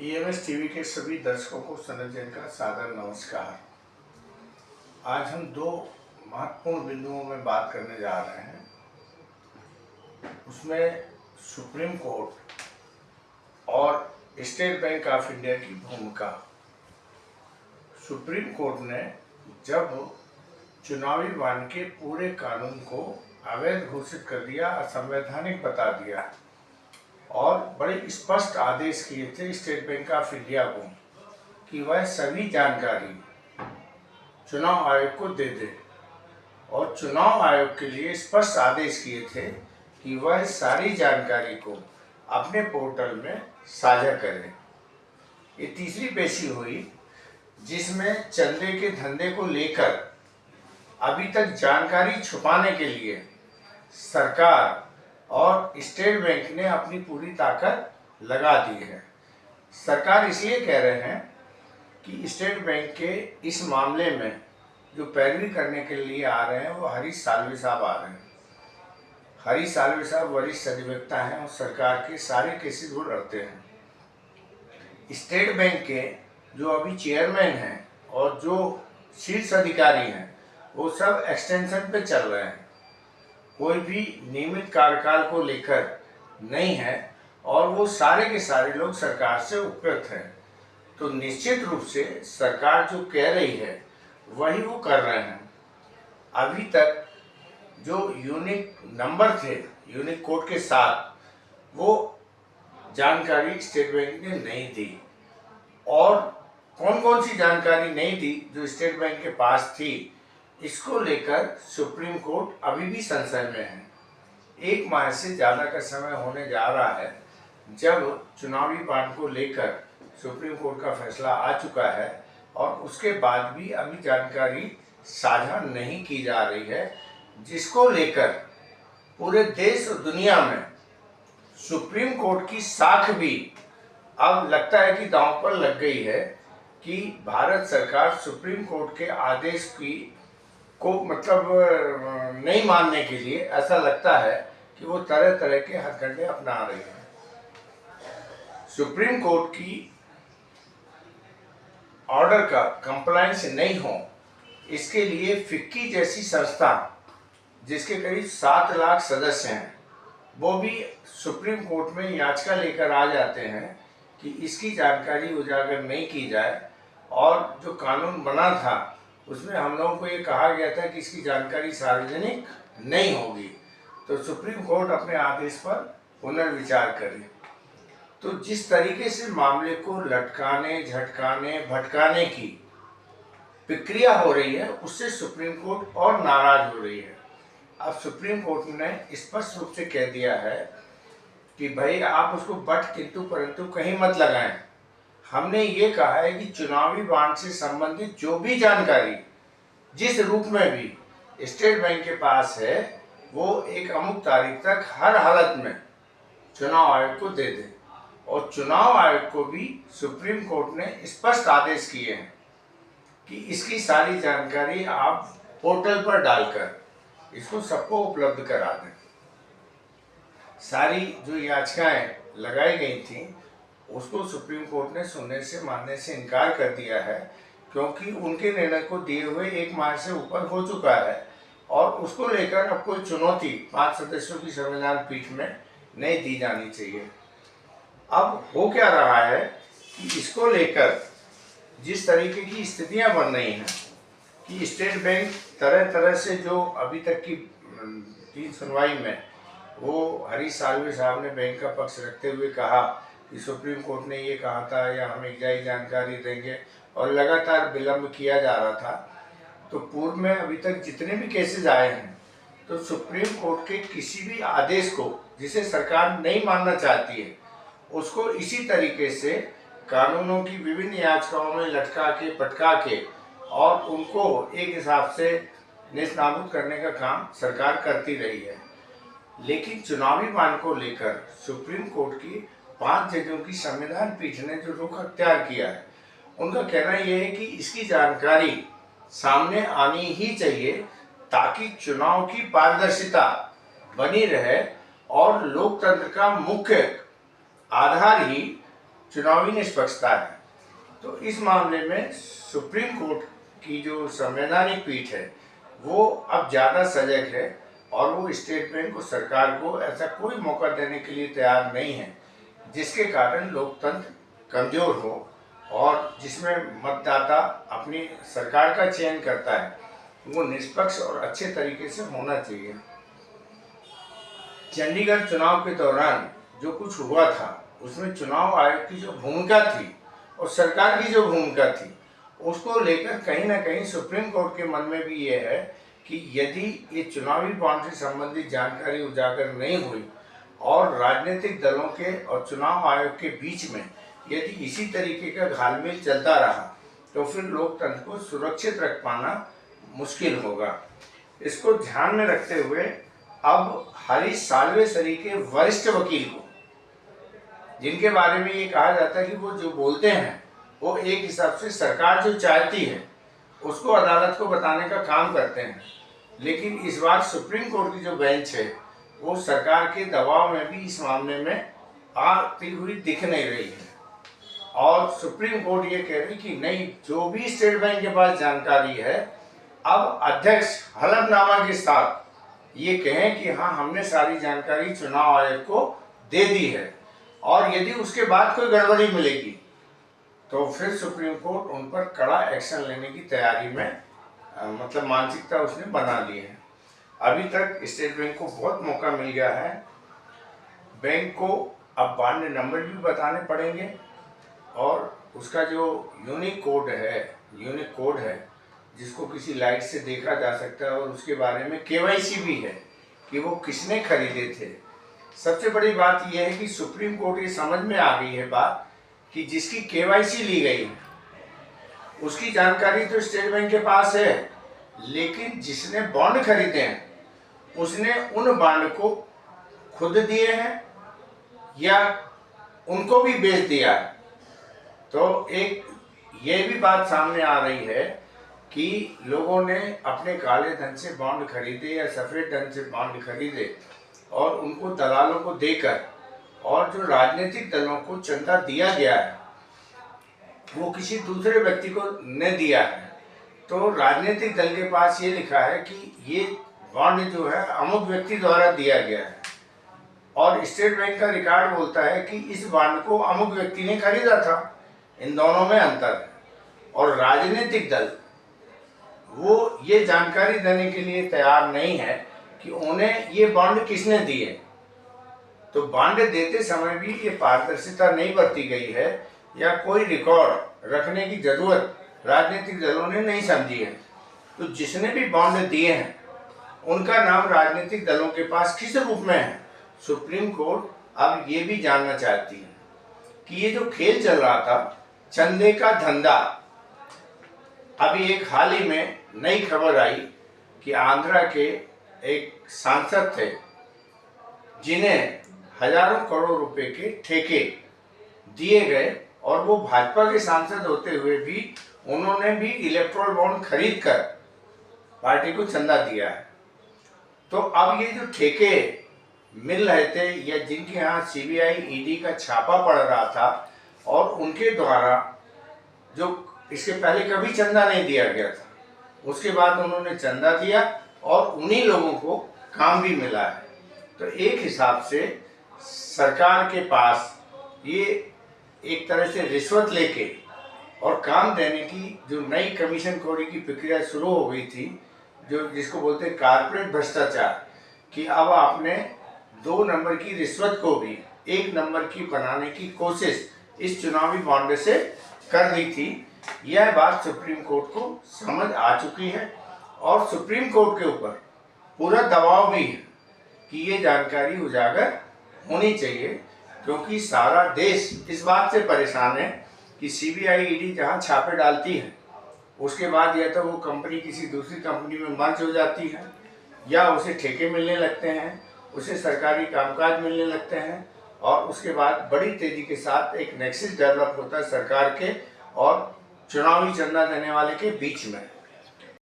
EMS TV के सभी दर्शकों को सनत जैन का सादर नमस्कार। आज हम दो महत्वपूर्ण बिंदुओं में बात करने जा रहे हैं। उसमें सुप्रीम कोर्ट और स्टेट बैंक ऑफ इंडिया की भूमिका। सुप्रीम कोर्ट ने जब चुनावी बॉन्ड के पूरे कानून को अवैध घोषित कर दिया, असंवैधानिक बता दिया और बड़े स्पष्ट आदेश किए थे स्टेट बैंक ऑफ इंडिया को कि वह सभी जानकारी चुनाव आयोग को दे दे, और चुनाव आयोग के लिए स्पष्ट आदेश किए थे कि वह सारी जानकारी को अपने पोर्टल में साझा करे। ये तीसरी पेशी हुई जिसमें चंदे के धंधे को लेकर अभी तक जानकारी छुपाने के लिए सरकार और स्टेट बैंक ने अपनी पूरी ताकत लगा दी है। सरकार इसलिए कह रहे हैं कि स्टेट बैंक के इस मामले में जो पैरवी करने के लिए आ रहे हैं वो हरीश साल्वे साहब आ रहे हैं। हरीश साल्वे साहब वरिष्ठ अधिवक्ता हैं और सरकार के सारे केसेस वो लड़ते हैं। स्टेट बैंक के जो अभी चेयरमैन हैं और जो शीर्ष अधिकारी हैं वो सब एक्सटेंशन पे चल रहे हैं, कोई भी नियमित कार्यकाल को लेकर नहीं है और वो सारे के सारे लोग सरकार से उपकृत हैं। तो निश्चित रूप से सरकार जो कह रही है वही वो कर रहे हैं। अभी तक जो यूनिक नंबर थे यूनिक कोड के साथ, वो जानकारी स्टेट बैंक ने नहीं दी, और कौन कौन सी जानकारी नहीं दी जो स्टेट बैंक के पास थी, इसको लेकर सुप्रीम कोर्ट अभी भी संशय में है। 1 माह से ज़्यादा का समय होने जा रहा है जब चुनावी बॉन्ड को लेकर सुप्रीम कोर्ट का फैसला आ चुका है, और उसके बाद भी अभी जानकारी साझा नहीं की जा रही है, जिसको लेकर पूरे देश और दुनिया में सुप्रीम कोर्ट की साख भी अब लगता है कि दांव पर लग गई है कि भारत सरकार सुप्रीम कोर्ट के आदेश को नहीं मानने के लिए ऐसा लगता है कि वो तरह तरह के हथकंडे अपना रही है। सुप्रीम कोर्ट की ऑर्डर का कंप्लायंस नहीं हो, इसके लिए फिक्की जैसी संस्था जिसके करीब 7 लाख सदस्य हैं, वो भी सुप्रीम कोर्ट में याचिका लेकर आ जाते हैं कि इसकी जानकारी उजागर नहीं की जाए। और जो कानून बना था उसमें हम लोगों को ये कहा गया था कि इसकी जानकारी सार्वजनिक नहीं होगी, तो सुप्रीम कोर्ट अपने आदेश पर पुनर्विचार करे। तो जिस तरीके से मामले को लटकाने, झटकाने, भटकाने की प्रक्रिया हो रही है, उससे सुप्रीम कोर्ट और नाराज हो रही है। अब सुप्रीम कोर्ट ने स्पष्ट रूप से कह दिया है कि भाई आप उसको बट किंतु परंतु कहीं मत लगाएं। हमने ये कहा है कि चुनावी बॉन्ड से संबंधित जो भी जानकारी जिस रूप में भी स्टेट बैंक के पास है, वो एक अमुक तारीख तक हर हालत में चुनाव आयोग को दे दे। और चुनाव आयोग को भी सुप्रीम कोर्ट ने स्पष्ट आदेश किए हैं कि इसकी सारी जानकारी आप पोर्टल पर डालकर इसको सबको उपलब्ध करा दें। सारी जो याचिकाएं लगाई गई थी उसको सुप्रीम कोर्ट ने सुनने से, मानने से इनकार कर दिया है, क्योंकि उनके निर्णय को दिए हुए 1 माह से ऊपर हो चुका है और उसको लेकर अब कोई चुनौती 5 सदस्यों की संविधान पीठ में नहीं दी जानी चाहिए। अब हो क्या रहा है कि इसको लेकर जिस तरीके की स्थितियां बन रही हैं कि स्टेट बैंक तरह तरह से, जो अभी तक की 3 सुनवाई में वो हरीश साल्वे साहब ने बैंक का पक्ष रखते हुए कहा कि सुप्रीम कोर्ट ने ये कहा था या हम एक जानकारी देंगे, और लगातार विलंब किया जा रहा था। तो पूर्व में अभी तक जितने भी केसेस आए हैं, तो सुप्रीम कोर्ट के किसी भी आदेश को जिसे सरकार नहीं मानना चाहती है, उसको इसी तरीके से कानूनों की विभिन्न याचिकाओं में लटका के, पटका के और उनको एक हिसाब से नेस्तनाबूद करने का काम सरकार करती रही है। लेकिन चुनावी बॉन्ड को लेकर सुप्रीम कोर्ट की 5 जजों की संविधान पीठ ने जो रुख अख्तियार किया है, उनका कहना यह है कि इसकी जानकारी सामने आनी ही चाहिए ताकि चुनाव की पारदर्शिता बनी रहे और लोकतंत्र का मुख्य आधार ही चुनावी निष्पक्षता है। तो इस मामले में सुप्रीम कोर्ट की जो संवैधानिक पीठ है वो अब ज़्यादा सजग है और वो स्टेट बैंक और सरकार को ऐसा कोई मौका देने के लिए तैयार नहीं है जिसके कारण लोकतंत्र कमज़ोर हो और जिसमें मतदाता अपनी सरकार का चयन करता है वो निष्पक्ष और अच्छे तरीके से होना चाहिए। चंडीगढ़ चुनाव के दौरान जो कुछ हुआ था उसमें चुनाव आयोग की जो भूमिका थी और सरकार की जो भूमिका थी उसको लेकर कहीं ना कहीं सुप्रीम कोर्ट के मन में भी ये है कि यदि ये चुनावी बॉन्ड से संबंधित जानकारी उजागर नहीं हुई और राजनीतिक दलों के और चुनाव आयोग के बीच में यदि इसी तरीके का घालमेल चलता रहा तो फिर लोकतंत्र को सुरक्षित रख पाना मुश्किल होगा। इसको ध्यान में रखते हुए अब हरीश साल्वे सरी के वरिष्ठ वकील को, जिनके बारे में ये कहा जाता है कि वो जो बोलते हैं वो एक हिसाब से सरकार जो चाहती है उसको अदालत को बताने का काम करते हैं, लेकिन इस बार सुप्रीम कोर्ट की जो बेंच है वो सरकार के दबाव में भी इस मामले में आती हुई दिख नहीं रही है और सुप्रीम कोर्ट ये कह रही कि नहीं, जो भी स्टेट बैंक के पास जानकारी है अब अध्यक्ष हलफनामा के साथ ये कहें कि हाँ हमने सारी जानकारी चुनाव आयोग को दे दी है और यदि उसके बाद कोई गड़बड़ी मिलेगी तो फिर सुप्रीम कोर्ट उन पर कड़ा एक्शन लेने की तैयारी में मतलब मानसिकता उसने बना ली है। अभी तक स्टेट बैंक को बहुत मौका मिल गया है, बैंक को अब बॉन्ड नंबर भी बताने पड़ेंगे और उसका जो यूनिक कोड है जिसको किसी लाइट से देखा जा सकता है और उसके बारे में केवाईसी भी है कि वो किसने खरीदे थे। सबसे बड़ी बात यह है कि सुप्रीम कोर्ट ये समझ में आ गई है बात कि जिसकी केवाईसी ली गई है उसकी जानकारी तो स्टेट बैंक के पास है, लेकिन जिसने बॉन्ड खरीदे हैं उसने उन बॉन्ड को खुद दिए हैं या उनको भी बेच दिया है। तो एक ये भी बात सामने आ रही है कि लोगों ने अपने काले धन से बॉन्ड खरीदे या सफ़ेद धन से बॉन्ड खरीदे और उनको दलालों को देकर और जो राजनीतिक दलों को चंदा दिया गया है वो किसी दूसरे व्यक्ति को ने दिया है। तो राजनीतिक दल के पास ये लिखा है कि ये बॉन्ड जो है अमुक व्यक्ति द्वारा दिया गया है और स्टेट बैंक का रिकॉर्ड बोलता है कि इस बॉन्ड को अमुक व्यक्ति ने खरीदा था। इन दोनों में अंतर है और राजनीतिक दल वो ये जानकारी देने के लिए तैयार नहीं है कि उन्हें ये बॉन्ड किसने दिए। तो बॉन्ड देते समय भी ये पारदर्शिता नहीं बरती गई है या कोई रिकॉर्ड रखने की जरूरत राजनीतिक दलों ने नहीं समझी है। तो जिसने भी बॉन्ड दिए हैं उनका नाम राजनीतिक दलों के पास किस रूप में है, सुप्रीम कोर्ट अब ये भी जानना चाहती है कि ये जो खेल चल रहा था चंदे का धंधा, अभी एक हाल ही में नई खबर आई कि आंध्रा के एक सांसद थे जिन्हें हजारों करोड़ रुपए के ठेके दिए गए और वो भाजपा के सांसद होते हुए भी उन्होंने भी इलेक्ट्रोल बॉन्ड खरीद कर पार्टी को चंदा दिया है। तो अब ये जो ठेके मिल रहे थे या जिनके यहाँ सीबीआई ईडी का छापा पड़ रहा था और उनके द्वारा जो इसके पहले कभी चंदा नहीं दिया गया था, उसके बाद उन्होंने चंदा दिया और उन्हीं लोगों को काम भी मिला है। तो एक हिसाब से सरकार के पास ये एक तरह से रिश्वत लेके और काम देने की जो नई कमीशन खोरी की प्रक्रिया शुरू हो गई थी, जो जिसको बोलते हैं कारपोरेट भ्रष्टाचार, कि अब आपने 2 नंबर की रिश्वत को भी 1 नंबर की बनाने की कोशिश इस चुनावी बॉन्ड से कर दी थी। यह बात सुप्रीम कोर्ट को समझ आ चुकी है और सुप्रीम कोर्ट के ऊपर पूरा दबाव भी है कि ये जानकारी उजागर होनी चाहिए, क्योंकि सारा देश इस बात से परेशान है कि सीबीआई ईडी जहां छापे डालती है उसके बाद या तो वो कंपनी किसी दूसरी कंपनी में मर्ज हो जाती है या उसे ठेके मिलने लगते हैं, उसे सरकारी कामकाज मिलने लगते हैं और उसके बाद बड़ी तेज़ी के साथ एक नेक्सस डेवलप होता है सरकार के और चुनावी चंदा देने वाले के बीच में।